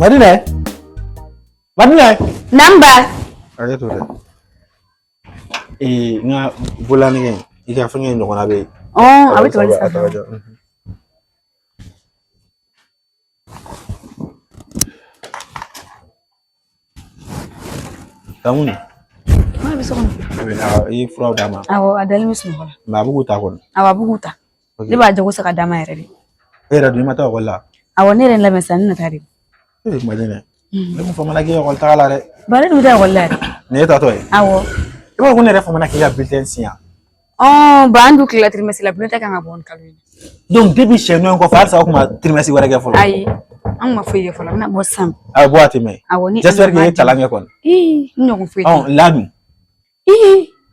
Madina. Madina. Number. Ayo tu deh. Nga bulan ni ika fanya ndo kona be. Oh, abi tu wali sa. Kamu ni? Ma bi so kon. Fura dama. Awo adal mis no. Ma bugu ta kon. Awa buguta. Ni ba jago saka dama yare di. Era du mata wala. Awo ne ren la mesan na tari. Madina. Lemu fama na ke ko ta kala re. Bare du da wala. Ne ta to e. Awo. Ibo ko ne re fama na ke ya bulletin sia. Oh, ba andu kila trimestre la bulletin kan abon kalwi. Donc depuis chez nous on fa sa ko ma trimestre wara ke folo. Ai. An ma fuye folo na bo sam. A boati me. Awo ni. J'espère que talange kon. No ko fuye. Oh, ladu.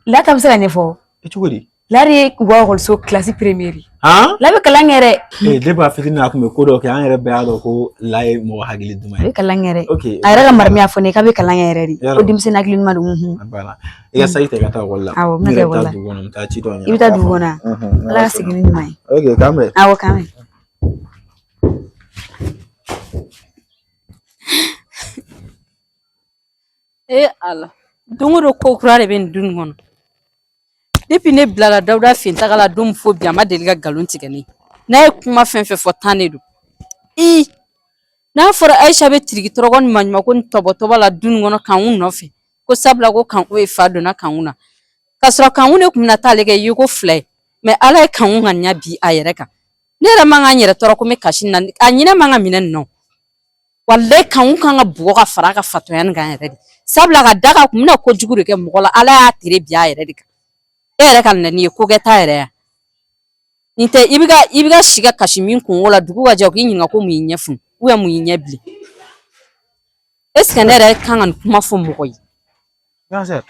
La tam sala ne fo. E chugodi. Lari wa hol so classe première. Han? La be kalangere. Deba fitina ko me kodo ke an yere be ado ko lay mo hagili duma. Be kalangere. Okay. Ayra la marmi afone ka be kalangere ri. O dimse nagli ma dum. Bala. E sa ite gata wala. Awo me be wala. Du wona ta ci do nya. Ibita du wona. La sigini ni mai. Okay, kambe. Awo kame. Allah. Dungo ko kurare ben dun ngono. Depuis ne blala Dawda finta kala dum fo bi ama deliga galon tigani. Na e kuma fenfe fo tanedu. Na fora Aisha be tirigi trogon manma ko tobo la dun ngono kan un nofe. Ko sabla ko kan o e fado na kan una. Kasra kan une kumna tale ke yugo fle. Me ala e kan un anya bi ayere ka. Ne ra manga nyere toro ko me kashin na anyina manga minen no. Walle kan un kan ga bugo ka fara ka fato yan ga yere. Sabla ga daga kumna ko jugure ke mugola ala ya tire bi ayere dika. Ere kan ni ko ge tayre nite ibiga shiga kashimin kun wala dugu ga jaw kin ko mu nyefu uya mu nyebli est-ce que nere kan kuma fo mo koy Ganser.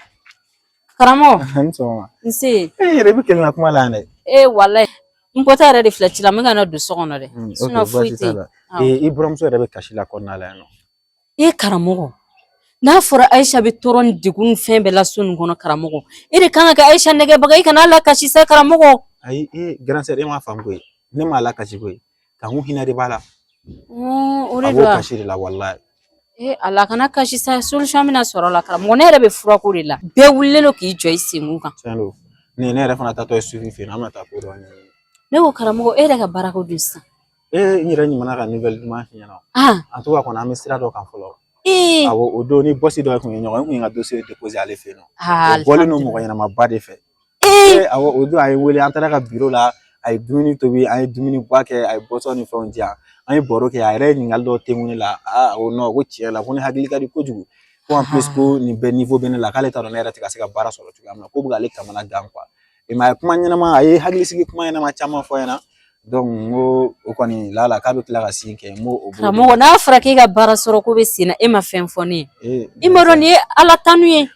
karamo Hanso. nsi Rebi kelna kuma la ne. wallahi impota re reflect la menga na do sokono de sino fuiti Ibrahim so rebe kashila konna la no. Karamo na fora Aisha be toron digun fembe la sun gono karamo ere kan ga Aisha nege bagai kana la kashi sa karamo Ai grand sœur ma fam koy. Ne ma la kashi koy. Kan hu hina de bala. Ore do kashi la wallahi. ala kana kashi sa solution mina soro la karamo ne rebe fura ko la be wullelo ki joy singu kan Salo. Ne re fana ta to suivi fi na ma ta ko do ni. ne ko karamo ere ga barako dusa Nyira ni mana ka nouvelle dimanche nyana. En tout cas qu'on a mis sira do kan folo. Awo odo ni bossi do ko nyon ko nga dossier déposer aller fait non. Bole no mo ko yana ma ba de fait. Awo odo ay wele antara ka bureau la ay dumuni to bi ay dumuni ba ke ay boso ni frontier ay boro ke ay re ngal do temuni la o no ko tie la ko ni hagli ka di ko jugu ko en plus ko ni be niveau ben la kale ta do nera tika sika bara solo tu amna ko buga le kamana gam quoi e ma kuma nyana ma ay hagli sigi kuma yana ma chama fo yana donc mo o koni la ka be kla ka sinke mo o mo na fra ke ga bara soro ko be sina e ma fen foni e mo ron ye ala tanuye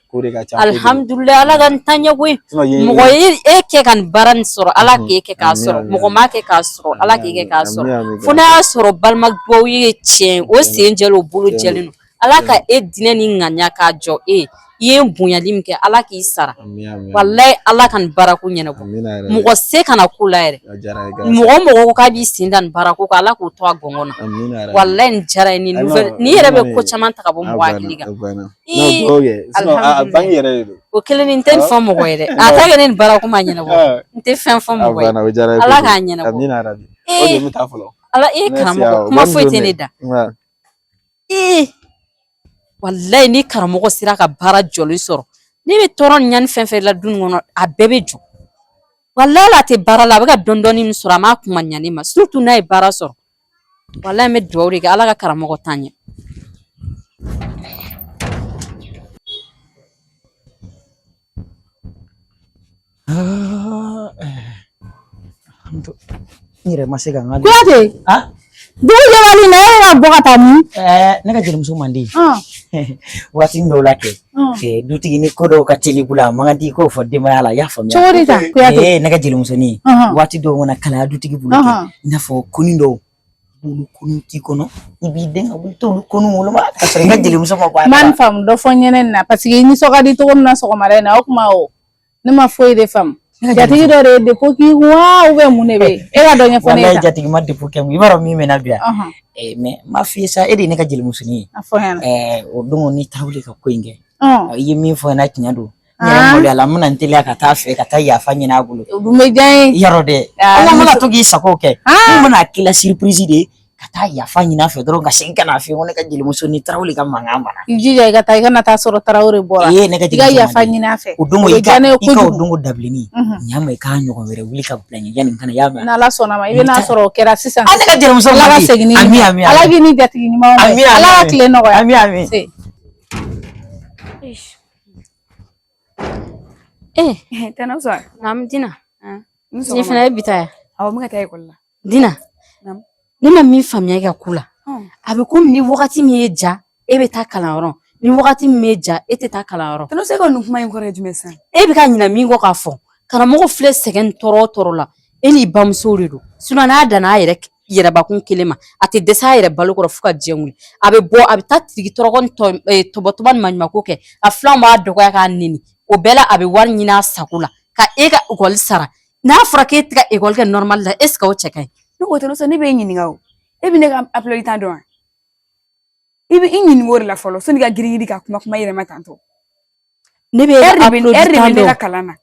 alhamdulillah ala gan tanya we mo ko e ke kan baran soro ala ke ka soro mo ko ma ke ka soro ala ke ka soro fona soro balma bo ye chen o senjelo bulu jelino ala ka e dineni nganya ka jo ye bunyali mke ala ki sara wallahi ala kan baraku nyana ko mo ko se kana kula ere mo ka bi sindan baraku ko ala ko to agongona wallahi njara ni nouvelle ni yere be ko chaman ta ka bo mo akiliga o kelen inten fo mo ko ere ata genen baraku ma nyana ko inte fen fo mo ko ala ka nyana ko o de mita folo ala karamo kuma fo itene da wallahi ni karamo sira ka bara joli soro ni be toron nyan fenfe la dun ngono a bebe jo wallahi la te bara la be dondoni mi soro ma kuma nyani ma surtout na e bara soro wallahi me dowri ga ala ka karamo ko tanya Nire masih gak ngali. Kuate? Dulu jawali na ya boka tamu. Nega jadi musuh mandi. Wasin do lake. Duti ini kodo kacili pula mangadi ko fodde mala ya fam ya. Chori ta kuate. Nega jadi musuh ni. Wati do ngona kala duti ki pula. Ina fo kunindo. Bulu kunuti kono. Ibi denga bulto kunu mulo ma. Nega jadi musuh ma kwa. Man fam do fo nyenen na parce que ni soka di to na soko mare na okma o. Ne ma foi de fam. jatigi dɔ de depo ki wa ou bien mun de be e ka dɔ ɲɛfɔ ne ye wallahi jatigi ma depo kɛ i b'a dɔn min mɛna biya mais ma fi sa e de ne ka jelimusuni a fɔ ɲɛna o don ni tarawele ka ko in kɛ i ye min fɔ na tiɲɛ don ne la mun nan teliya ka taa fɛ ka taa yafa ɲini a bolo o dun bɛ diya n ye yɔrɔ dɛ ala mana to k'i sago kɛ mun bɛna kila surprise de ka taa yafa ɲini a fɛ dɔrɔn ka segin ka na fɛ ko ne ka jelimusuni tarawele ka mankan mana i jija i ka taa i kana taa sɔrɔ tarawele bɔra ne ka i ka yafa ɲini a fɛ o don i ka o don dabileni ɲama i k'a ɲɔgɔn wɛrɛ wuli ka bila ɲɛ yani kana y'a mɛn n'ala sɔnna ma i bɛ n'a sɔrɔ o kɛra sisan ne ka jelimuso ala ka segin ni ala k'i ni jatigi ɲumanw ala ka tile nɔgɔya amin tɛnɛ sɔrɔ Nam Dina. Ni fana bɛ taa. Awɔ n bɛ ka taa ekɔli la. Dina. Ne ma min faamuya i ka ko la. A bɛ komi ni wagati min ye ja e bɛ taa kalanyɔrɔ ni wagati min ye ja e tɛ taa kalanyɔrɔ. Tɛnɛ se ka nin kuma in kɔrɔ ye jumɛn san? E bɛ ka ɲina min kɔ k'a fɔ karamɔgɔ filɛ sɛgɛn tɔɔrɔ la e n'i bamuso de don n'a danna a yɛrɛbakun kelen ma a tɛ dɛsɛ a yɛrɛ balo kɔrɔ fo ka diɲɛ wuli a bɛ bɔ a bɛ taa tigi tɔbɔtɔba ni maɲumako kɛ a filanw b'a dɔgɔya k'a neni o bɛɛ la a bɛ wari ɲini a sago la ka e ka ekɔli sara n'a fɔra k'e tɛ ka ekɔli kɛ normal la est ce que o cɛ ka ɲi ne ko tɛnɛ ne bɛ e ɲininka o e bɛ ne ka appelé tan dɔn wa i bɛ i ɲininka o de la fɔlɔ sani ka girin ka kuma yɛrɛma tantɔ ne bɛ appelé tan dɔn ne ka kalan na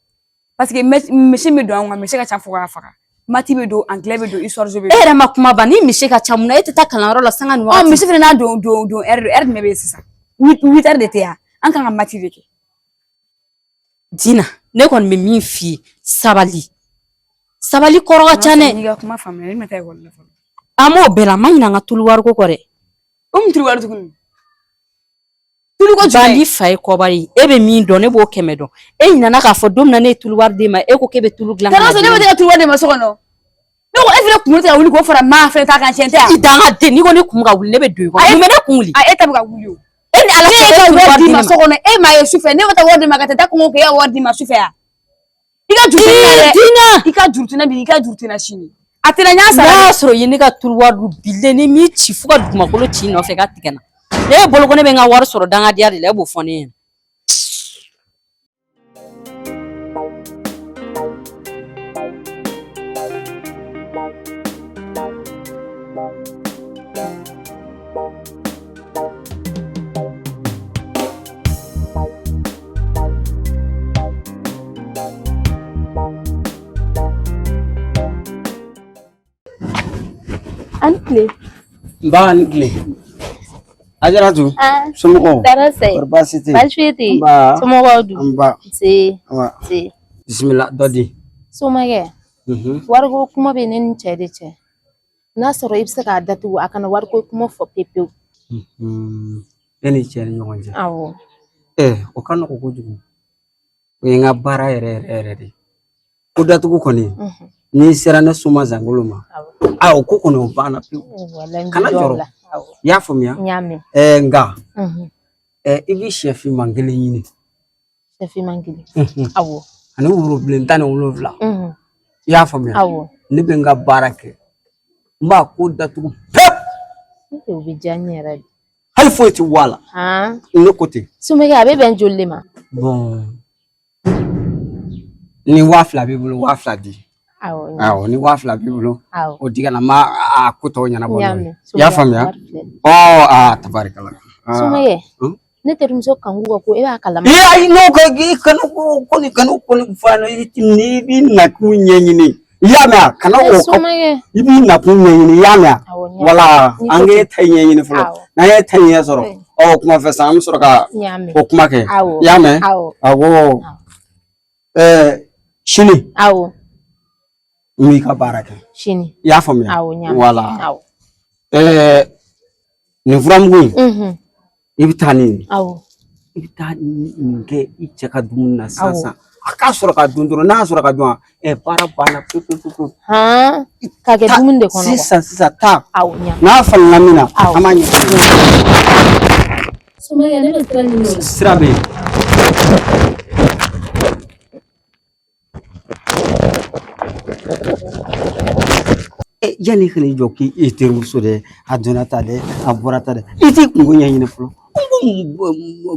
parce que misi bɛ don an ka misi ka ca fo k'a faga mati bɛ don anglais bɛ don histoire bɛ don e yɛrɛ ma kuma ban ni misi ka ca mun na e tɛ taa kalanyɔrɔ la sanga ni waati misi fana n'a don heure jumɛn bɛ yen sisan 8 heures de tɛ yan an kan ka mati de kɛ Dina ne kɔni bɛ min f'i ye sabali kɔrɔ ka ca dɛ n'i ka kuma faamuya ne ma taa ekɔli la fɔlɔ an m'o bɛɛ la an ma ɲinɛ an ka tulu wariko kɔ dɛ o mun tulu wari tuguni tulu ko bandi fa ye kɔbari e bɛ min dɔn ne b'o 100 dɔn e ɲinɛna k'a fɔ don min na ne ye tulu wari d'e ma e ko k'e bɛ tulu dilan kana sɔn ne bɛ taa tulu wari d'e ma so kɔnɔ ne ko e fana kun tɛ ka wuli k'o fara maa fɛn ta kan tiɲɛ tɛ i dan ka den n'i ko ne kun ka wuli ne bɛ don i kɔnɔ mun bɛ ne kun wuli e ta bɛ ka wuli o e ni ala cɛ ka wari d'i ma so kɔnɔ e m'a ye sufɛ ne bɛ taa wari d'i ma ka taa kɔngɔ kɛ e ka wari d'i ma sufɛ yan i ka juru tɛna bi i ka juru tɛna sini a tɛna ɲa sara n'a sɔrɔ i ye ne ka tulu wari dun bilen ni m'i ci fo ka dugumakolo ci nɔfɛ ka tigɛ na ne ye bolo ko ne bɛ n ka wari sɔrɔ dangadenya de la e b'o fɔ ne ɲɛna Ankle. Ba ankle. Ajaratu. Somoko. Darase. Orbasiti. Balfiti. Ba. Somoko du. Ba. Si. Ba. Si. Bismillah dodi. Somage. Wargo kuma be ne ni cɛ de cɛ. N'a sɔrɔ i bɛ se k'a datugu a kana wariko kuma fɔ pepewu. E ni cɛ ni ɲɔgɔn cɛ. Awɔ. O ka nɔgɔn kojugu. O ye n ka baara yɛrɛ de. Ko datugu kɔni. N'i sera ne suma zangolo ma. O ko kɔni o banna pewu. Kana jɔrɔ. I y'a faamuya? N y'a mɛn. Nka i b'i sɛfin kelen ɲini. Sɛfin kelen. Awɔ. Ani woro bilen 17. I y'a faamuya? Awɔ. Ne bɛ n ka baara kɛ. N b'a ko datugu pewu. O bɛ diya n yɛrɛ de. Hali foyi tɛ bɔ a la. Ne ko ten. Sumeke a bɛ bɛn joli de ma? Bon ni 2000 b'i bolo 2000 di. Awɔ ni 2000 b'i bolo. O di kana ma a ko tɔw ɲɛnabɔ. I y'a faamuya? Tabarikala. Sumeke ne terimuso kan k'u ka ko e b'a kalama. Ayi n'o ko ni fana ni b'i nakun ɲɛɲini. I y'a mɛn kana o i b'i nakun ɲɛɲini i y'a mɛn wala an k'e ta ɲɛɲini fɔlɔ n'an ye ta ɲɛ sɔrɔ kuma fɛ san an bɛ sɔrɔ ka o kuma kɛ i y'a mɛn awɔ sini n b'i ka baara kɛ sini i y'a faamuya wala nin furamugu in i bɛ taa nin i bɛ taa nin kɛ i cɛ ka dumuni na sisan a k'a sɔrɔ ka dun dɔrɔn n'a sɔrɔ ka dun baara banna pewu. Ka kɛ dumuni de kɔnɔ sisan taa n'a falenna min na an b'a ɲɛ sira bɛ yen yanni kana i jɔ k'i terimuso dɛ a donna ta dɛ a bɔra ta dɛ i t'i kungo ɲɛɲini fɔlɔ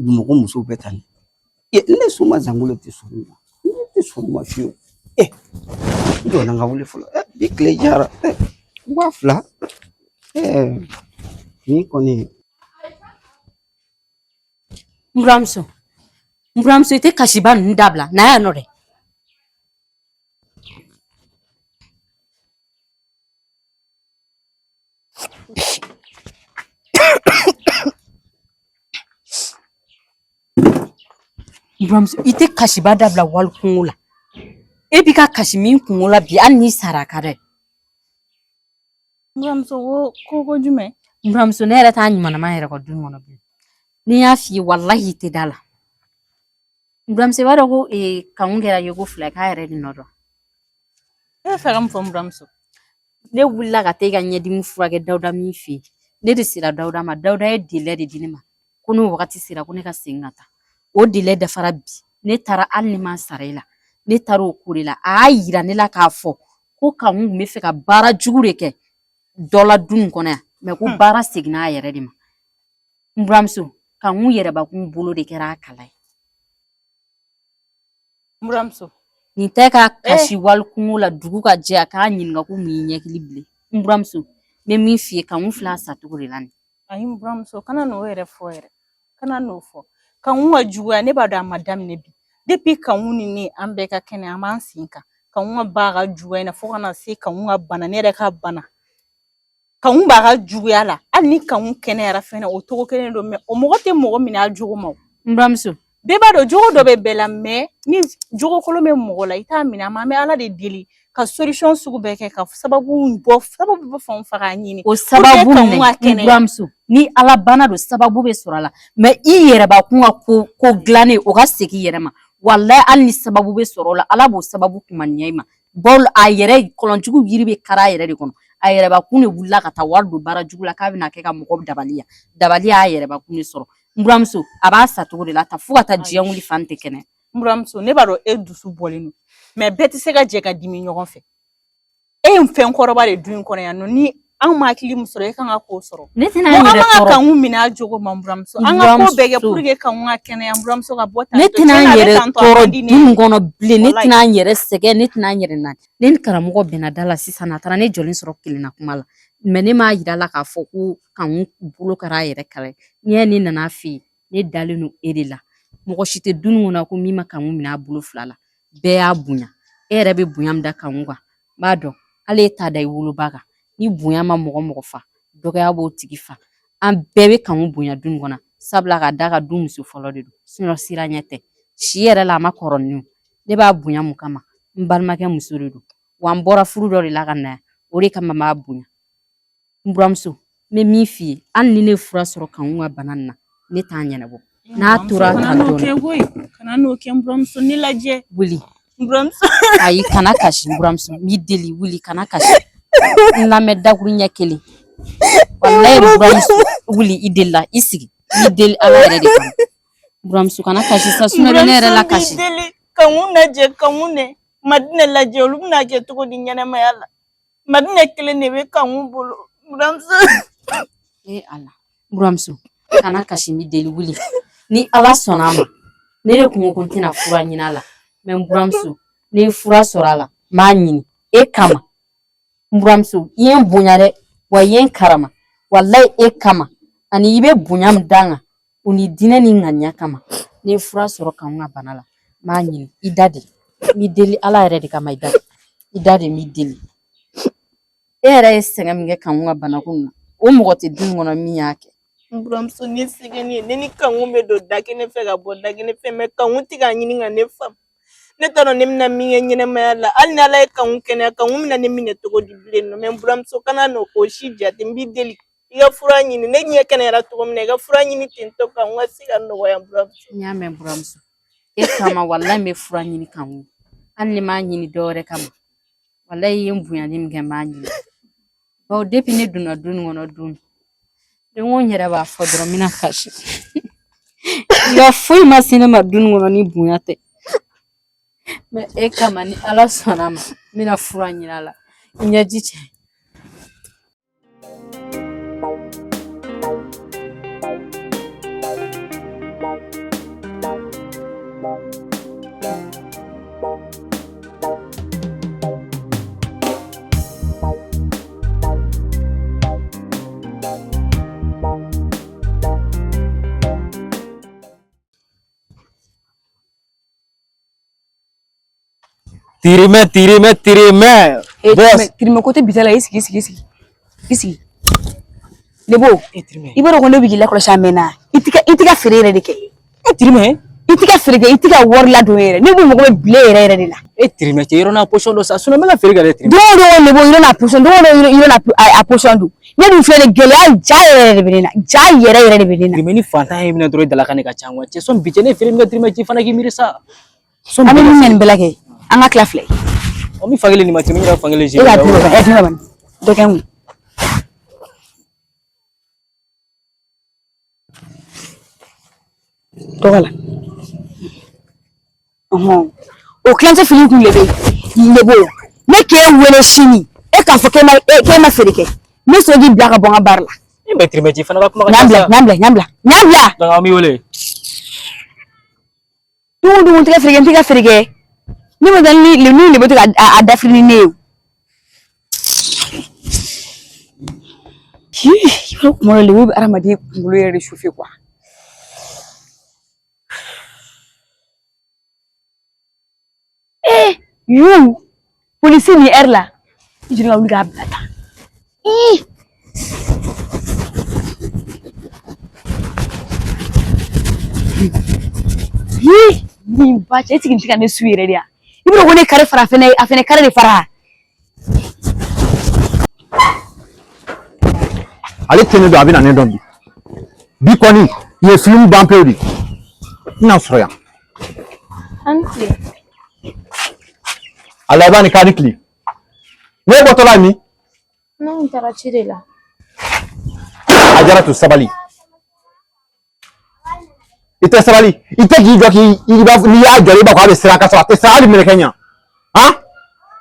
mɔgɔ musow bɛ ta ne soma zangolo tɛ sɔn ma ne tɛ sɔn ma fiyewu Dona nga wuli folo. Big jara. Wafla. Ni koni. Mburamso ite kashiba ndabla na ya nore. Mburamso ite kashiba dabla wal kungula. Ebika kashimi kungula bi anni sarakare. Mburamso wo koko jume. Mburamso ne yɛrɛ t'a ɲuman ma yɛrɛ ko dun kɔnɔ bi. Ni y'a fi wallahi te dala. Mburamso b'a dɔn ko kangu kɛra ye ko fila k'a yɛrɛ de nɔ dɔn. E fɛ ka mun fɔ Mburamso? Ne wulila ka taa ka ɲɛdimi furakɛ Dawuda min fɛ yen. Ne de sera Dawuda ma. Dawuda ye délai de di ne ma. Ko n'o wagati sera ko ne ka segin ka taa. O délai dafara bi. Ne taara hali ne ma sara i la. Ne taara o ko de la. A y'a yira ne la k'a fɔ ko kangu kun bɛ fɛ ka baara jugu de kɛ dɔ la du in kɔnɔ yan. Mais ko baara seginna a yɛrɛ de ma. Mburamso, kangu yɛrɛbakun bolo de kɛra a kala ye. Mburamso. Nin tɛ ka kasi wali kungo la dugu ka jɛ a k'a ɲininka ko mun y'i ɲɛkili bilen. Mburamso, n bɛ min f'i ye kangu filɛ a sacogo de la nin. Ayi Mburamso, kana n'o yɛrɛ fɔ yɛrɛ. Kana n'o fɔ. Kangu ka juguya ne b'a dɔn a ma daminɛ bi. Depuis kangu ni ne an bɛɛ ka kɛnɛ an b'an sen kan. Kangu ka ba ka juguya in na fo kana se kangu ka bana ne yɛrɛ ka bana. Kangu b'a ka juguya la. Hali ni kangu kɛnɛyara fɛnɛ o togo kelen don mais o mɔgɔ tɛ mɔgɔ minɛ a jogo ma. Mburamso. Bɛɛ b'a dɔn jogo dɔ bɛ bɛɛ la mais ni jogo kolon bɛ mɔgɔ la i t'a minɛ an bɛ Ala de deli ka solution sugu bɛɛ kɛ ka sababu bɔ fan fa k'a ɲini. O sababu minɛ Mburamso ni Ala bana don sababu bɛ sɔrɔ a la mais i yɛrɛbakun ka ko dilannen o ka segin i yɛrɛ ma. Wallahi hali ni sababu bɛ sɔrɔ o la Ala b'o sababu kumaniya i ma. Bɔl a yɛrɛ kɔlɔnjugu yiri bɛ kara a yɛrɛ de kɔnɔ. A yɛrɛbakun de wulila ka taa wari don baara jugu la k'a bɛna kɛ ka mɔgɔ dabali ya. Dabali y'a yɛrɛbakun de sɔrɔ. Mburamso a b'a sacogo de la ta fo ka taa diɲɛ wuli fan tɛ kɛnɛ. Mburamso ne b'a dɔn e dusu bɔlen don mais bɛɛ tɛ se ka jɛ ka dimi ɲɔgɔn fɛ. E ye fɛn kɔrɔba de dun kɔnɔ yan nɔ ni an ma hakili min sɔrɔ e kan ka ko sɔrɔ. Ne tɛna n yɛrɛ tɔɔrɔ. An ka kangu minɛ a jogo ma Mburamso. An ka ko bɛɛ kɛ pour que kangu ka kɛnɛya Mburamso ka bɔ tan. Ne tɛna n yɛrɛ tɔɔrɔ dun kɔnɔ bilen. Ne tɛna n yɛrɛ sɛgɛn. Ne tɛna n yɛrɛ nani. Ne ni karamɔgɔ bɛnna da la sisan a taara ne jɔlen sɔrɔ kelenna kuma la. Mais ne m'a yira la k'a fɔ ko kangu bolo kɛra a yɛrɛ kala ye. Ni ne nana fɛ yen ne dalen don e de la. Mɔgɔ si tɛ dun kɔnɔ ko min ma kangu minɛ a bolo fila la. Bɛɛ y'a bonya. E yɛrɛ bɛ bonya min da kangu kan. N b'a dɔn ale ye ta da i woloba kan. Ni bonya ma mɔgɔ fa dɔgɔya b'o tigi fa. An bɛɛ bɛ kangu bonya dun kɔnɔ. Sabula ka da ka du muso fɔlɔ de don. Sinon sira ɲɛ tɛ. Si yɛrɛ la a ma kɔrɔ ni ne b'a bonya mun kama. N balimakɛ muso de don. Wa n bɔra furu dɔ de la ka na yan. O de kama n b'a bonya. Mburamso, n bɛ min f'i ye hali ni ne fura sɔrɔ kangu ka bana nin na ne t'a ɲɛnabɔ. N'a tora tan dɔrɔn. Kana n'o kɛ Mburamso ne lajɛ. Wuli. Mburamso. Ayi kana kasi Mburamso. N b'i deli wuli kana kasi. N lamɛn dakuru ɲɛ kelen. Wallahi Mburamso wuli i deli la i sigi. I deli Ala yɛrɛ de kama. Mburamso kana kasi sa sinon ne yɛrɛ la kasi. Kangu lajɛ kangu ne. Madina lajɛ olu bɛna kɛ cogo di ɲɛnɛmaya la. Madina kelen de bɛ kangu bolo. Mburamso. Ala. Mburamso kana kasi n b'i deli wuli. Ni Ala sɔnna a ma ne de kun ko n tɛna fura ɲini a la mais Mburamso ne ye fura sɔrɔ a la n b'a ɲini e kama. Mburamso i ye n bonya dɛ wa i ye n karama wallahi e kama ani i bɛ bonya min d'an kan o ni diinɛ ni ŋaniya kama ne ye fura sɔrɔ kangu ka bana la n b'a ɲini i da de n b'i deli Ala yɛrɛ de kama i da de n b'i deli. E yɛrɛ ye sɛgɛn min kɛ kangu ka banako na o mɔgɔ tɛ du kɔnɔ min y'a kɛ. Mburamso ni sɛgɛn ye ne ni kangu bɛ don da kelen fɛ ka bɔ da kelen fɛ mais kangu tɛ ka ɲini ka ne faamu. Ne t'a dɔn ne bɛna min kɛ ɲɛnɛmaya la hali ni Ala ye kangu kɛnɛya kangu bɛna ne minɛ cogo di bilen nɔ mais Mburamso kana n'o si jate n b'i deli i ka fura ɲini ne ɲɛ kɛnɛyara cogo min na i ka fura ɲini ten tɔ kangu ka se ka nɔgɔya Mburamso. N y'a mɛn Mburamso e kama wallahi n bɛ fura ɲini kangu hali ni m'a ɲini dɔwɛrɛ kama wallahi i ye n bonyali min kɛ n b'a ɲini. Bawo depuis ne donna du in kɔnɔ don ne ko n yɛrɛ b'a fɔ dɔrɔn n bɛna kasi. Nka foyi ma se ne ma du in kɔnɔ ni bonya tɛ. Mais e kama ni Ala sɔnna a ma n bɛna fura ɲini a la i ɲɛji cɛ. Tirime. Boss. Tirime côté bitala ici. Lebo. Ibaro ko lebi gila ko shamena. Itika ferere de ke. Tirime. Itika ferege itika worla do yere. Ne bu mo ko ble yere de la. Tirime te irona potion do sa suna mega ferega de tirime. Do lebo irona potion do irona a potion do. Ne du fere gele ay jaye de benina. Jaye de benina. Tirime ni fanta he mina dro de la kanika changwa. Che son bijene ferime ga tirime chi fana ki mirisa. Son ami men belake. Anga klafle. Omi fagele ni matimi ra fagele je. Ega tirime e ban. Do kan. Togala. O klante fili kun lebe. Lebo. Ne ke wele shini. E ka fo ke ma ferike. Ne so gi blaga bonga barla. E be tirime ji fana ka kuma ka. Nyambla. Da ami wole. Du te ferike. Ni mo dan ni le bote a dafri ni eu. Yo mo le wo aramadi ngulu yere chauffé quoi. You police ni erla ijinga uliga abata ni bacha eti kintika ne suire dia ibro woni kare fara afene kare de fara ale tene do abina ne dombi bi koni ye film bampedi na soroya Anti. ala bani kadikli ne botola ni Non tarachire la. ajara tu sabali ite sabali ite gi joki iba ni ya jori ba ko be sira ka so ate sabali mere kenya ha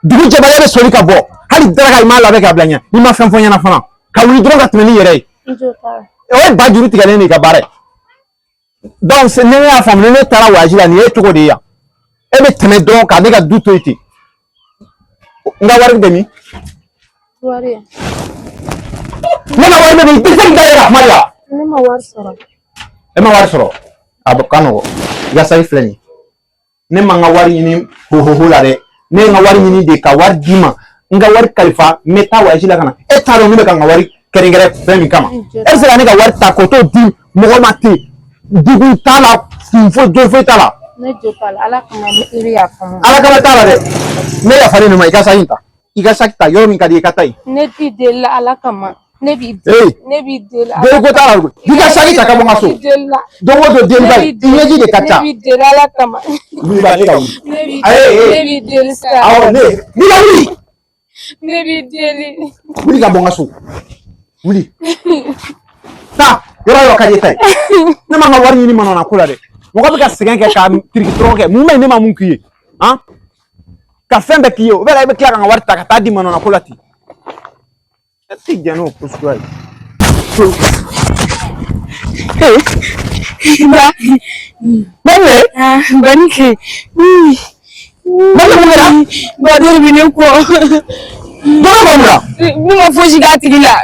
dugu je bale be soli ka bo hali dara ka mala be ka blanya ni ma fem fonya na fana ka wi dro ka tmeni yere Ijo tar. o ba juru tigale ni ka bare donc c'est ne ya fam ne tara waji la ni e to de ya e be teme donc ka ne ka du to ite nga war demi Wari. mana war demi ite dara mala Ne ma war soro. e ma war soro abokano ya sai fleni ne ma nga war ni ho la de ne nga war ni de ka war dima nga war kalifa meta waji la kana e taro ni be ka nga war keringere femi kama e se la ne ka war ta ko to di mo ma te digu tala fo do fo tala Ne jokal ala kama iri ya kama. ala kama tala de ne ya fari no ma ikasa hinta ikasa kita yo min kadi katai Ne ti de la ala kama. Ne bi de la. de ko tala ko ikasa kita ka mo ngaso do wo do de ba iyeji de kata Ne bi de la ala kama. ni ba ni ka wi Ne bi de la sa. awo ne ni la wi Ne bi de li. wuli ka bo ngaso wuli ta yoro ka je tai na ma wari ni manona kula de mo ko be ka segen ke ka triki troke mu me ne ma mun kiye ha ka fembe kiyo be la be kla ka wari ta ka ta di manona kula ti ti jano kuskwai banke ba dor bine ko Bora ma foji gatigila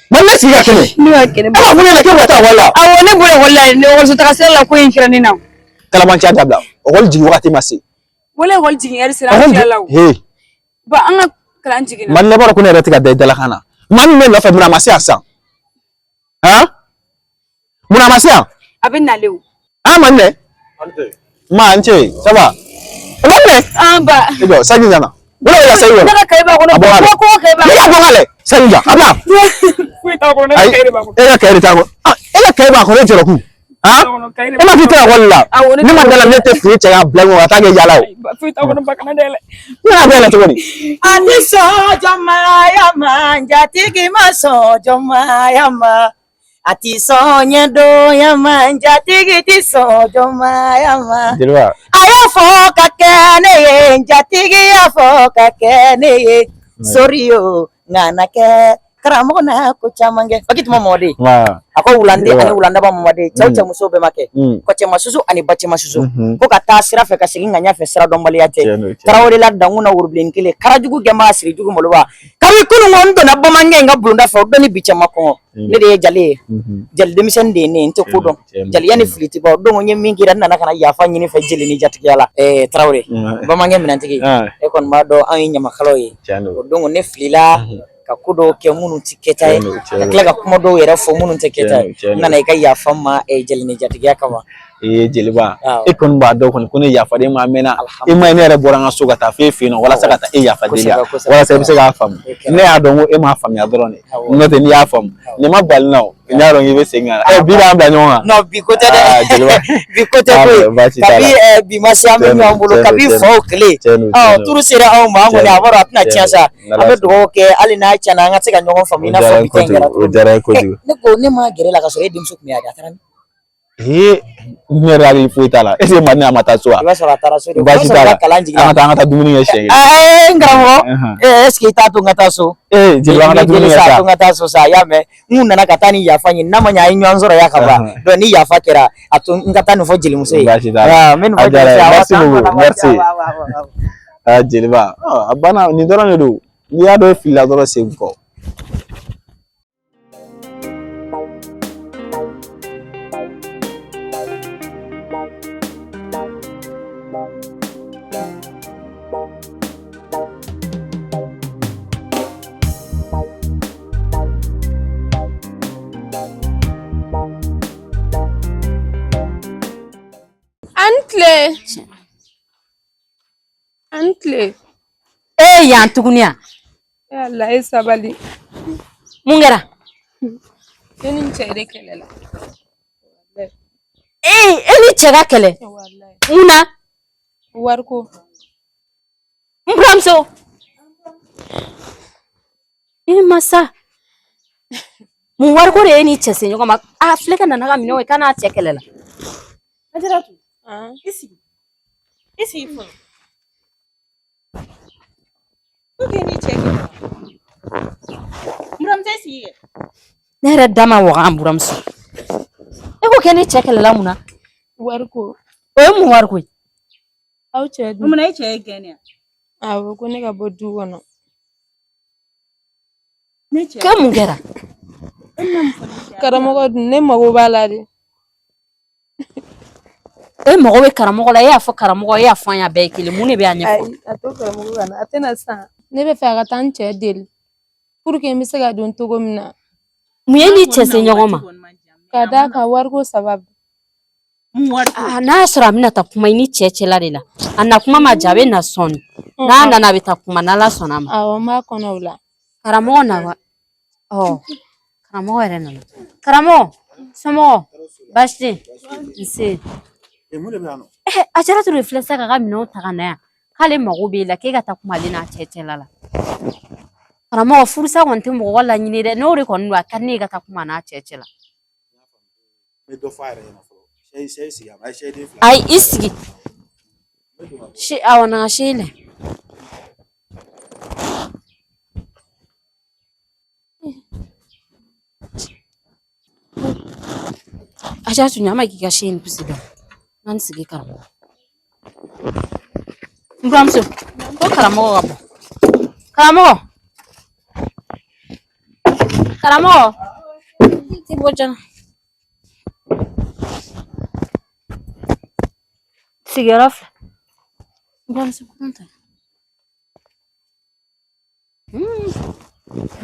Malla siga kene. ni wa kene Ala mun la ke wata wala. awone bure wallahi ne wol so takasel la ko yinkira ni naw Kala man cha dabla. O gol jigi wakati masi. wala wol jigin yar sira Allah He. ba anga klan jigina Man le bora ko ne retika de la kana. Man me la fa muna masi asa. Ha? Muna masi a? abin na lewu Ah man ne? Ma ance, saba. Man ne? ba Ego, sagi jana. Wala sai wala. daga kai ba ko kai ba Ya ko ngale. Sagi ja. Abla. fuita ko ne kai ba ko Ela kai ta ko. Ah, ela kai ba ko ne jero ku. Ha? Ema fitra wala. Ni man dala nete fuita ya blango atage yala. fuita ko ba kana dele Ina bela to ni. Ani so jomaya manja tigi maso jomaya ma ati so nyedo ya manja tigi ti so jomaya ma Dilwa. ayo fo kakene ye njatigi ya fo kakene ye sorio ngana ke karamo na ko chamange bakit mo mode Wa. ako ulande ani ulanda ba mode chaucha musobe make ko chema susu ani bache masusu ko kata sira fe kasigi nganya fe sira dombali ate tarawole la danguna urblin kile karajugu gema asiri jugu molwa kamu kunun on na bamange nga bulunda fo doni bicha mako ne de jale jal demisen de ne nte ko don jal yani filiti ba don onye mingi ran na kana ya fa nyini fa jeli ni jatki yala Traoré bamange minantiki e kon ma do an nyama khaloyi don ne filila ka kudo ke munu tiketa ka kla ka kuma do yera fo munu tiketa nana ka ya fa ma jeli ni jatki yakama jeliba e kon ba do kon ya fa de ma mena e ma ne re boranga so gata fe no wala sa gata ya fa de wala sa bi se ga fam ne ya do e ma fam ya drone no te ni ya fam ne ma bal now nya ro ngi be senga bi ba am da nyonga no bi ko te jeliba bi ko te ko kabi bi ma sha mi ambulo kabi fo kle turu sera o ma ngo ya baro atna chiasa abe do ke alina chana nga tsika nyongo fam ina fo bi tengera ne ko ne ma gere la ka so e dimsuk mi ada taran merali fuitala ese manne amata soa ba sara tara so ba sitala amata dumuni ya shege ngamo eske tatu ngata so jeli ngata dumuni ya sa ngata so sa ya me nguna na katani ya fanyi nama nya inyo nzoro ya kaba do ni ya fakera atu ngata no fo jeli musei men fo jeli merci jeli ba abana ni doro ne do ni ya do fila doro se ko Antle. Yan tugunia. Yalla sabali. Mungera. Yenin chere kelela. Eni chega kele. Una. Warko. Mbramso. Ini masa. Mu warko re eni chese nyoko ma afleka na naga mino kana chekelela. Ajaratu. Isi ifo. Uke ni chekelela. Mbramso isi ye. Nere dama wa mbramso. Eko keni chekelela muna. Warko. Mu warko. Au chedi. Muna iche genia. Awo ko ne ka bodu wono. Ke mungera. Karamogo ne mago balade. Mago be karamogo la ya fo karamogo ya fo anya be kile mune be anya fo. Ato karamogo bana atena sa. Ne be fa ga tan chedel. Pour que mi se ga don togo mina. Muyeni chese nyogoma. Kada ka wargo sabab. Na sura mina takuma ini chechela lela. Ana kuma majabe na son. Na anda na bitakuma na la sonama. Awo ma kono ula. Karamogo na wa. Karamogo ere na. Karamogo. Samo. Bashti. Nse. Ajara tu reflexa ka mino tagana ya. Kale mago be la ke ga takuma le na chechela la. Karamogo fursa wonte mo wala nyine de no re konu akane ga takuma na chechela. Ai isigi. Shi awana shile. Aja tu nyama giga shine pusido. Nan sigi karamo. Mbramso. Ko karamo gabo. Karamo. Karamo. Tiboja. Sigaraf. Mbramso kunta.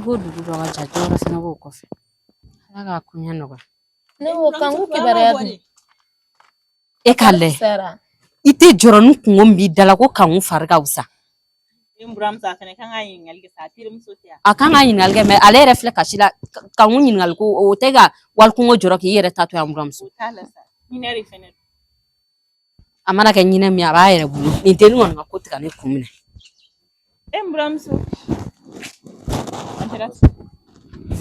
Go dudu ga jajora sana go kofi. Alaga kunya no. No kangu kibarayadu. Ekale. Ite joronu kungombi dala ko kangu farga usa. Mbramsa fene kanga yingal ke satire musotia. Akanga yingal ke me ale refleka shila kangu yingal ko o tega wal kungo joro ki yere tatu ya mbramso. Kala sa. Mineri fene. Amana ke nyine mi aba yere bu. Ni telu ngon ngakotika ne kumine. Mbramso. Anterat.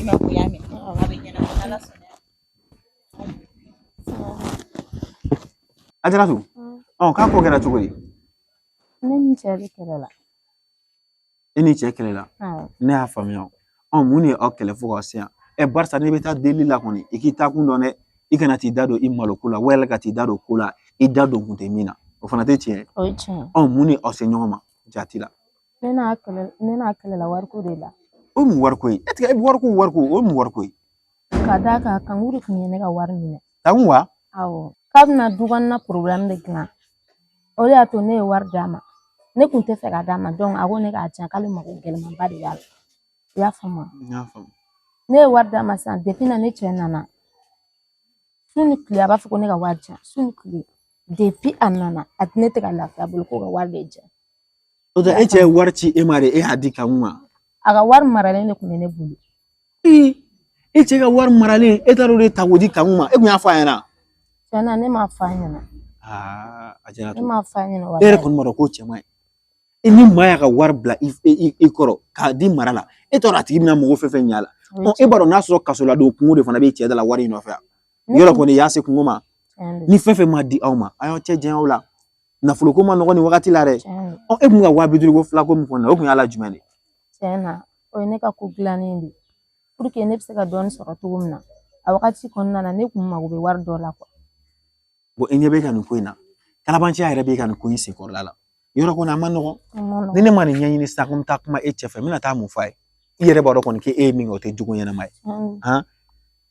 Ima kuyame. Abenyana kala sone. Ajaratu. Ka ko gera chuguri. Neni chere kelela. Eni chekelela. Ne ha famiyo. Muni o kele fo ko sia. Barsa ne beta deli la koni. Ikita kundo ne ikana ti dado imalo kula wela ka ti dado kula idado kunte mina. O fana te tie. Oiche. Muni o senyoma jatila. Nena kelela warko dela. o mu war ko yi e tigɛ e war ko o mu war ko yi ka da ka kanguru kun ye ne ka wari minɛ tanwa awɔ k'a bɛna dukɔnɔna problème de dilan o de y'a to ne ye wari d'a ma ne kun tɛ fɛ ka d'a ma donc a ko ne k'a tiɲɛ k'ale mako gɛlɛmanba de b'a la i y'a faamu ne ye wari d'a ma sisan depuis na ne cɛ nana su ni tile a b'a fɔ ko ne ka wari diyan su ni tile depuis a nana a tɛ ne tɛ ka lafiya bolo ko ka wari de diyan o da e cɛ wari ci e ma de e y'a di kan ma a ka wari maralen de kun bɛ ne bolo e cɛ ka wari maralen e taara o de ta k'o di kan ma e kun y'a fɔ a ɲɛna tiɲɛ na ne m'a fɔ a ɲɛna a jɛna ne m'a fɔ a ɲɛna e yɛrɛ kɔni b'a dɔn k'o cɛ man ɲi e ni maa y'a ka wari bila i kɔrɔ k'a di mara la e t'a dɔn a tigi bɛna mɔgɔ fɛn fɛn ɲɛ a la e b'a dɔn n'a sɔrɔ kaso la don kungo de fana bɛ cɛ da la wari in nɔfɛ yɔrɔ kɔni y'a se kungo ma ni fɛn fɛn ma di aw ma a y'aw cɛ janya aw la nafolo ko ma nɔgɔ nin wagati la dɛ e kun ka 250 ko 2 ko min fɔ na o kun y'ala jumɛn de tiɲɛ na o ye ne ka ko dilannen de pour que ne bɛ se ka dɔɔni sɔrɔ cogo min na a wagati kɔnɔna na ne kun mago bɛ wari dɔ la quoi bon e ɲɛ bɛ ka nin ko in na kalabanciya yɛrɛ bɛ ka nin ko in sen kɔrɔla la yɔrɔ kɔni a ma nɔgɔn ni ne ma nin ɲɛɲini sisan ko n bɛ taa kuma e cɛ fɛ n bɛna taa mun f'a ye i yɛrɛ b'a dɔn kɔni k'e ye min kɛ o tɛ jogo ɲɛnama ye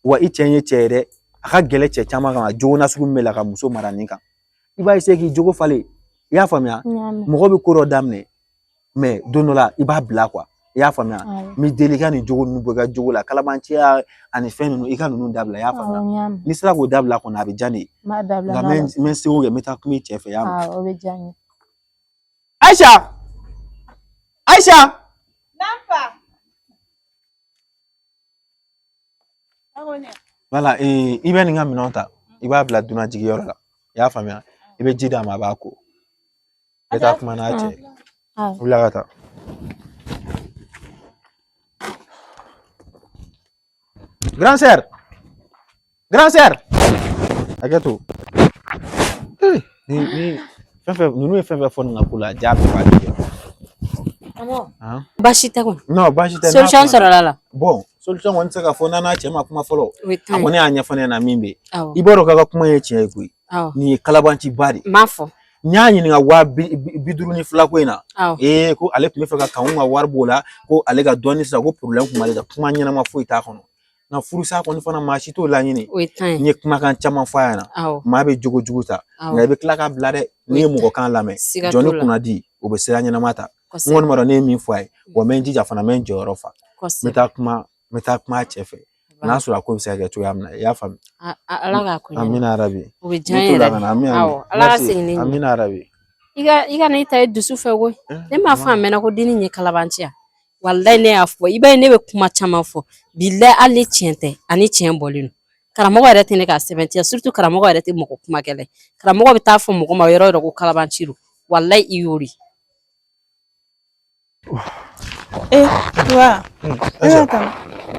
wa i cɛ ye cɛ ye dɛ a ka gɛlɛ cɛ caman kan jogo nasugu min bɛ la ka muso mara nin kan i b'a essayer k'i jogo falen i y'a faamuya mɔgɔ bɛ ko dɔ daminɛ mais don dɔ la i b'a bila quoi i y'a faamuya n bɛ deli i ka nin jogo ninnu bɔ i ka jogo la kalabanciya ani fɛn ninnu i ka ninnu dabila i y'a faamuya n'i sera k'o dabila kɔni a bɛ diya ne ye nka n bɛ seko kɛ n bɛ taa kuma i cɛ fɛ i y'a mɛn o bɛ diya n ye Aisha voilà i bɛ nin ka minɛnw ta i b'a bila dunna jigiyɔrɔ la i y'a faamuya i bɛ ji d'a ma a b'a ko i bɛ taa kuma n'a cɛ wuli ka taa grand sœur hakɛ to ni fɛn fɛn ninnu ye fɛn fɛn fɔ nin ka ko la jaa bɛɛ b'a di baasi tɛ kɔni non baasi tɛ solution sɔrɔla la bon solution kɔni tɛ se ka fɔ n'a cɛ ma kuma fɔlɔ a kɔni y'a ɲɛfɔ ne ɲɛna min bɛ yen i b'a dɔn k'a ka kuma ye tiɲɛ ye koyi nin ye kalabanciba de ye m'a fɔ n y'a ɲininka 52 ko in na ko ale tun bɛ fɛ ka kangu ka wari b'o la ko ale ka dɔɔnin sisan ko problème kun b'ale la kuma ɲɛnama foyi t'a kɔnɔ nka furusa kɔni fana maa si t'o laɲini n ye kumakan caman fɔ a ɲɛna maa bɛ jogo jugu ta nka i bɛ tila k'a bila dɛ n'i ye mɔgɔ kan lamɛn jɔnni kunna di o bɛ sira ɲɛnama ta n kɔni b'a dɔn ne ye min fɔ a ye wa n bɛ n jija fana n bɛ n jɔyɔrɔ fa n bɛ taa kuma a cɛ fɛ n'a sɔrɔ a ko bɛ se ka kɛ cogoya min na i y'a faamu ala k'a ko ɲɛ amina arabi o bɛ diya n yɛrɛ ala ka segin ne ɲɛ amina arabi i ka ne ta ye dusu fɛ koyi ne m'a fɔ a mɛnna ko denni ye kalabanciya walayi ne y'a fɔ i b'a ye ne bɛ kuma caman fɔ bilayi hali ni tiɲɛ tɛ ani tiɲɛ bɔlen don karamɔgɔ yɛrɛ tɛ ne ka sɛbɛntiya surtout karamɔgɔ yɛrɛ tɛ mɔgɔ kuma kɛlɛ karamɔgɔ bɛ taa fɔ mɔgɔ ma yɔrɔ yɔrɔ ko kalabanci don walayi i y'o de wa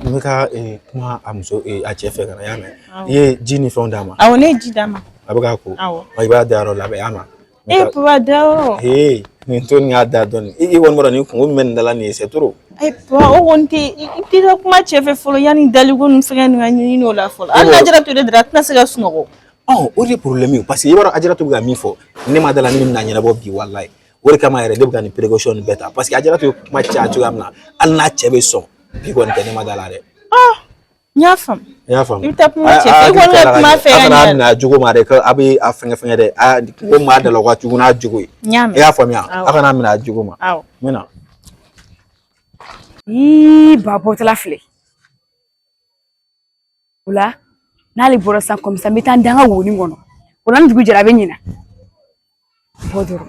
n bɛ ka kuma a muso a cɛ fɛ ka na y'a mɛn i ye ji ni fɛnw d'a ma awɔ ne ye ji d'a ma a bɛ k'a ko i b'a da yɔrɔ labɛn y'a ma papa da yɔrɔ nin to nin y'a da dɔɔni i kɔni b'a dɔn nin kungo min bɛ nin da la nin ye c'est trop papa o kɔni tɛ i tɛ ka kuma cɛ fɛ fɔlɔ yanni daliko ni fɛngɛ ninnu ka ɲini o la fɔlɔ hali n'Ajara to de dara a tɛna se ka sunɔgɔ o de ye problème ye parce que i b'a dɔn Ajaratu bɛ ka min fɔ ne ma da la ne bɛ na ɲɛnabɔ bi walayi o de kama yɛrɛ ne bɛ ka nin précaution bɛɛ ta parce que Ajaratu ye kuma caya cogoya min na hali n'a cɛ bɛ sɔn bi kɔni tɛ ne ma da la dɛ n y'a faamu i y'a faamu i bɛ taa kuma cɛ fɛ i kɔni ka kuma fɛ a kana minɛ a jogo ma dɛ a bɛ a fɛngɛ dɛ ko maa da la o ka jugu n'a jogo ye i y'a faamuya a kana minɛ a jogo ma n bɛ na ba bɔtɔla filɛ o la n'ale bɔra sisan comme ça n bɛ taa n da n ka woni kɔnɔ o la ni dugu jɛra a bɛ ɲina bɔ dɔrɔn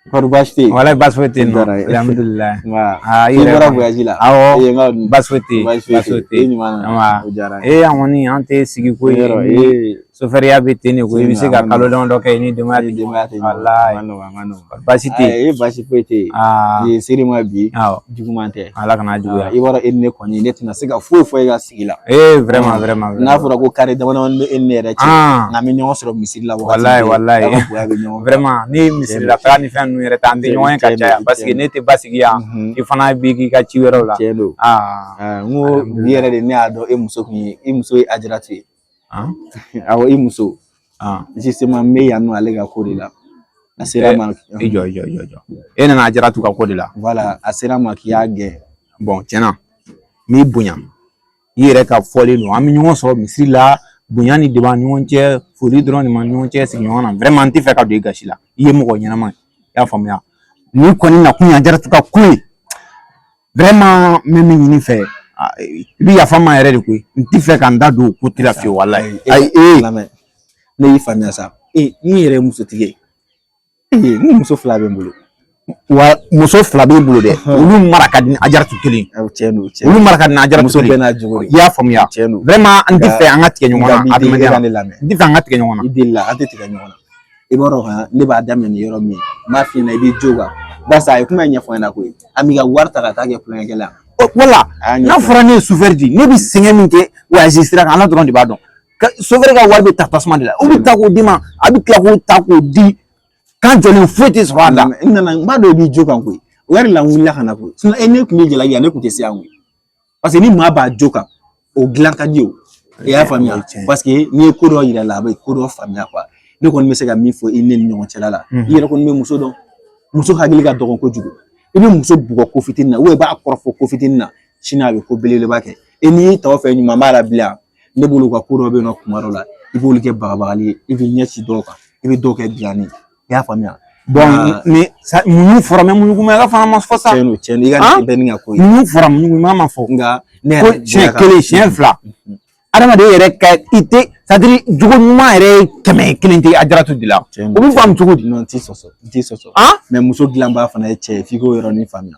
Kɔri baasi tɛ yen walayi baasi foyi tɛ yen nɔ alhamdulilayi i bɔra voyage la awɔ baasi foyi tɛ yen baasi foyi tɛ yen an kɔni an tɛ sigi ko ye sofɛriya bɛ ten de ko i bɛ se ka kalo damadɔ kɛ ni denbaya tɛ ɲɔgɔn walayi baasi tɛ yen baasi foyi tɛ yen ye seri ma bi juguman tɛ ala kana juguya i b'a dɔn e ni ne kɔni ne tɛna se ka foyi fɔ e ka sigi la vraiment n'a fɔra ko kare damadamanin bɛ e ni ne yɛrɛ cɛ n'an bɛ ɲɔgɔn sɔrɔ misiri la walayi vraiment ni misiri la taga ni fɛn ninnu yɛrɛ tɛ an tɛ ɲɔgɔn ye ka caya parce que ne tɛ basigi yan i fana b'i k'i ka ci wɛrɛw la tiɲɛ don n ko bi yɛrɛ de ne y'a dɔn e muso kun ye i muso ye Ajaratu ye awɔ i muso justement n bɛ yan nɔ ale ka ko de la a sera ma i jɔ e nana Ajaratu ka ko de la voilà a sera ma k'i y'a gɛn bon tiɲɛna n'i bonya i yɛrɛ ka fɔlen don an bɛ ɲɔgɔn sɔrɔ misiri la bonya ni de b'an ni ɲɔgɔn cɛ foli dɔrɔn de b'an ni ɲɔgɔn cɛ sigi ɲɔgɔn na vraiment n tɛ fɛ ka don i gasi la i ye mɔgɔ ɲɛnama ye i y'a faamuya ni kɔni nakun ye Ajaratu ka ko ye vraiment n bɛ min ɲini fɛ i bɛ yafa n ma yɛrɛ de koyi n tɛ fɛ ka n da don o ko la fiyewu walayi lamɛn ne y'i faamuya sa n yɛrɛ ye musotigi ye n muso 2 bɛ n bolo wa muso 2 b'i bolo dɛ olu mara ka di ni Ajaratu kelen olu mara ka di ni Ajaratu kelen i y'a faamuya vraiment n tɛ fɛ an ka tigɛ ɲɔgɔn na adamadenya la n tɛ fɛ an ka tigɛ ɲɔgɔn na i delila an tɛ tigɛ ɲɔgɔn na i b'a dɔn ne b'a daminɛ ni yɔrɔ min ye n b'a f'i ɲɛna i b'i jo kan barisa a ye kuma ɲɛfɔ n ɲɛna koyi an b'i ka wari ta ka taa kɛ kulonkɛkɛ la wala n'a fɔra ne ye chauffeur di ne bɛ sɛgɛn min kɛ voyage sira kan ala dɔrɔn de b'a dɔn chauffeur ka wari bɛ ta tasuma de la o bɛ ta k'o d'i ma a bɛ tila k'o ta k'o di kan jɔlen foyi tɛ sɔrɔ a la n nana n b'a dɔn i b'i jo kan koyi o yɛrɛ la n wulila ka na koyi sinon ne tun bɛ jalaki yan ne tun tɛ se yan koyi parce que ni maa b'a jo kan o dilan ka di o i y'a faamuya parce que n'i ye ko dɔ yira la a bɛ ko dɔ faamuya quoi ne kɔni bɛ se ka min fɔ i ne ni ɲɔgɔn cɛla la i yɛrɛ kɔni bɛ muso dɔn muso hakili ka dɔgɔn kojugu i bɛ muso bugɔ ko fitinin na ou i b'a kɔrɔfɔ ko fitinin na sini a bɛ ko belebeleba kɛ e n'i y'i ta o fɛ ɲuman b'a la bilen ne bolo ka ko dɔ bɛ yen nɔ kuma dɔ la i b'olu kɛ bagabagali ye i bɛ ɲɛci dɔw kan i bɛ dɔw kɛ dilanni i y'a faamuya bon ni mun fɔra mɛ mun kuma ka fana ma fɔ sa tiɲɛ i ka nin bɛɛ ni ka ko ye mun fɔra mun ma fɔ nka ne ko siɲɛ 1 siɲɛ 2 adamaden yɛrɛ ka i tɛ c'est-à-dire jogo ɲuman yɛrɛ 100 tɛ Ajaratu de la o bɛ faamu cogo di non n tɛ sɔsɔ mais muso dilanba fana ye cɛ ye f'i k'o yɔrɔnin faamuya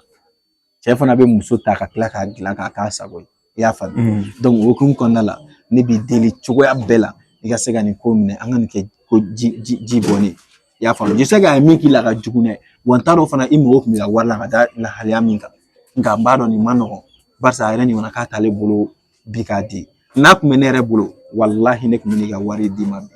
cɛ fana bɛ muso ta ka tila k'a dilan k'a k'a sago ye i y'a faamuya donc o hukumu kɔnɔna la ne b'i deli cogoya bɛɛ la i ka se ka nin ko minɛ an ka nin kɛ ko ji bɔnnen i y'a faamu je sais que a ye min k'i la ka jugu dɛ wa n t'a dɔn fana i mago tun bɛ ka wari la ka da lahalaya min kan nka n b'a dɔn nin ma nɔgɔn barisa a yɛrɛ ɲɔgɔnna k'a t'ale bolo bi k'a di n'a tun bɛ ne yɛrɛ bolo walahi ne tun bɛ ne ka wari d'i ma bi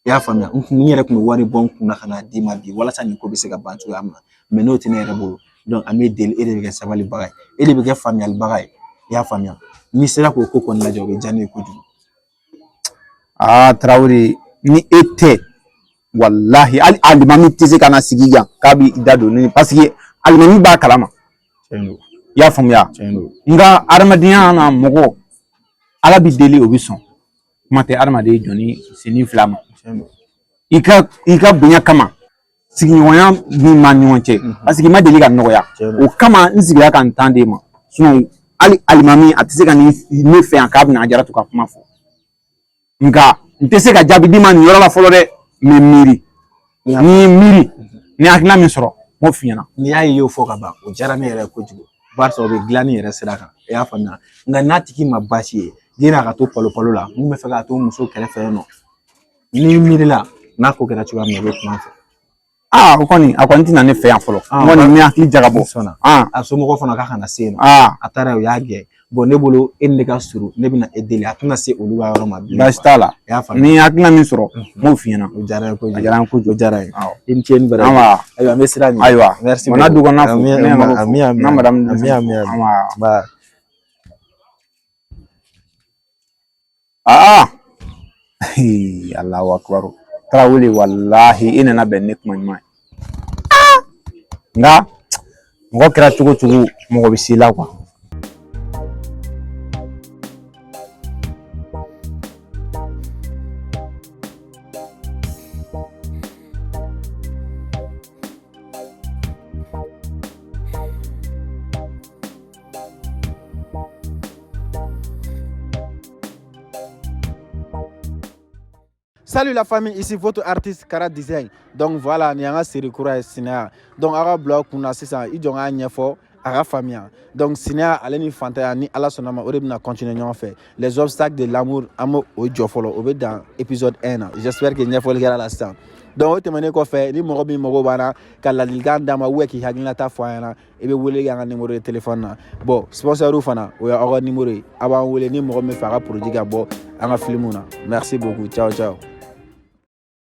i y'a faamuya n yɛrɛ tun bɛ wari bɔ n kunna ka na d'i ma bi walasa nin ko bɛ se ka ban cogoya min na mais n'o tɛ ne yɛrɛ bolo donc an bɛ deli e de bɛ kɛ sabalibaga ye e de bɛ kɛ faamuyalibaga ye i y'a faamuya n'i sera k'o ko kɔni lajɛ o bɛ diya ne ye kojugu Tarawele ni e tɛ wallahi hali alimami tɛ se ka na sigi yan k'a b'i da don ne parce que alimami b'a kalama i y'a faamuya nka adamadenya na mɔgɔ ala b'i deli o bɛ sɔn kuma tɛ adamaden jɔ ni seni 2 ma i ka bonya kama sigiɲɔgɔnya min b'a ni ɲɔgɔn cɛ parce que i ma deli ka nɔgɔya o kama n sigila ka n tan d'e ma sinon hali alimami a tɛ se ka ne fɛ yan k'a bɛna Ajaratu ka kuma fɔ nka n tɛ se ka jaabi d'i ma nin yɔrɔ la fɔlɔ dɛ mais miiri n'i ye miiri ni hakilina min sɔrɔ n b'o f'i ɲɛna n'i y'a ye o fɔ ka ban o diyara ne yɛrɛ kojugu barisa o bɛ dilanni yɛrɛ sira kan i y'a faamuya nka n'a tigi ma baasi ye den n'a ka to palo la mun bɛ fɛ k'a to muso kɛrɛfɛ yen nɔ n'i miirila n'a ko kɛra cogoya min na o bɛ kuma fɛ o kɔni tɛna ne fɛ yan fɔlɔ n kɔni n hakili jagabɔ a somɔgɔw fana k'a kana se yen nɔ a taara o y'a gɛn bon ne bolo e ne ka surun ne bɛna e deli a tɛna se olu ka yɔrɔ ma bilen baasi t'a la ni hakilina min sɔrɔ n b'o f'i ɲɛna o diyara n ye kojugu a diyara n kojugu o diyara n ye i ni ce ni bɛrɛ ayiwa n bɛ siran ɲɛ ayiwa merci n'a du kɔnɔna fo na madame Allahu akbar Tarawele wallahi i nana bɛn ne kuma ɲuman ye nka mɔgɔ kɛra cogo cogo mɔgɔ bɛ s'i la quoi Salut la famille, ici votre artiste Kara Design. Donc voilà, ni anga série kura sinaya. Donc aga blog kuna sisan i jonga ɲɛfɔ a ka faamuya donc sinaya ale ni fantanya ni ala sɔnna ma o de bɛna continuer ɲɔgɔn fɛ les obstacles de l'amour an b'o jɔ fɔlɔ o bɛ dan épisode 1 na j'espère que ɲɛfɔli kɛra la sisan donc o tɛmɛnen kɔfɛ ni mɔgɔ min mago b'an na ka ladilikan d'a ma k'i hakilinata fɔ an ɲɛna i bɛ wele kɛ an ka numéro de téléphone na bon sponsor fana o y'aw ka numéro ye a b'an wele ni mɔgɔ min fɛ a ka produit ka bɔ an ka film na merci beaucoup ciao ciao